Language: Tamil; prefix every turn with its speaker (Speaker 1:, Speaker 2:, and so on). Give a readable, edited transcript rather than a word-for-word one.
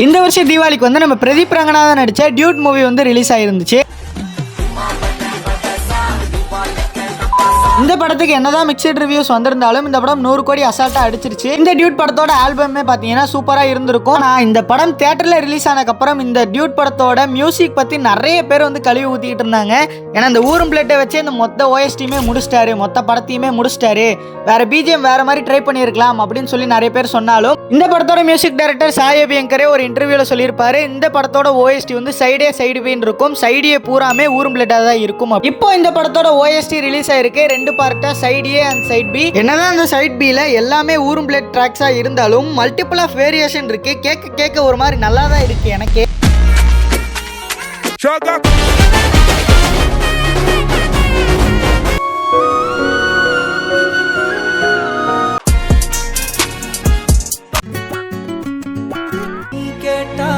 Speaker 1: இந்த வருஷம் தீபாவளிக்கு வந்து நம்ம பிரதீப் ரங்கநாதன் நடிச்ச டியூட் மூவி வந்து ரிலீஸ் ஆயிருந்துச்சு. இந்த படத்துக்கு என்னதான் மிக்சட் ரிவ்யூஸ் வந்திருந்தாலும் இந்த படம் 100 கோடி அசால்ட்டா அடிச்சிருச்சு. இந்த டியூட் படத்தோட ஆல்பமே பாத்தீங்கன்னா சூப்பரா இருந்திருக்கும். நான் இந்த படம் தியேட்டர்ல ரிலீஸ் ஆனதுக்கப்புறம் இந்த டியூட் படத்தோட மியூசிக் பத்தி நிறைய பேர் வந்து கழுவி ஊத்திக்கிட்டு இருந்தாங்க. ஏன்னா இந்த ஊரும் பிளேட்டை வச்சு இந்த மொத்த ஓஎஸ்டியுமே முடிச்சிட்டாரு, மொத்த படத்தையுமே முடிச்சிட்டாரு, வேற பிஜிஎம் வேற மாதிரி ட்ரை பண்ணியிருக்கலாம் அப்படின்னு சொல்லி நிறைய பேர் சொன்னாலும் இந்த படத்தோட மியூசிக் டைரக்டர் சாய் அபியங்கரே ஒரு இன்டர்வியூல சொல்லியிருப்பாரு, இந்த படத்தோட ஓஎஸ்டி வந்து சைடு பீன் இருக்கும், சைடியே பூராமே ஊரும் பிளேட்டா தான் இருக்கும். இப்போ இந்த படத்தோட ஓஎஸ்டி ரிலீஸ் ஆயிருக்கு 2 பார்ட்டா, side A and side B. என்னதான் அந்த சைட் பில எல்லாமே ஊரும் பிளேட் ட்ராக்ஸா இருந்தாலும் மல்டிபிள் ஆஃப் வேரியேஷன் இருக்கு. கேட்க ஒரு மாதிரி நல்லா தான் இருக்கு எனக்கு. கேட்டா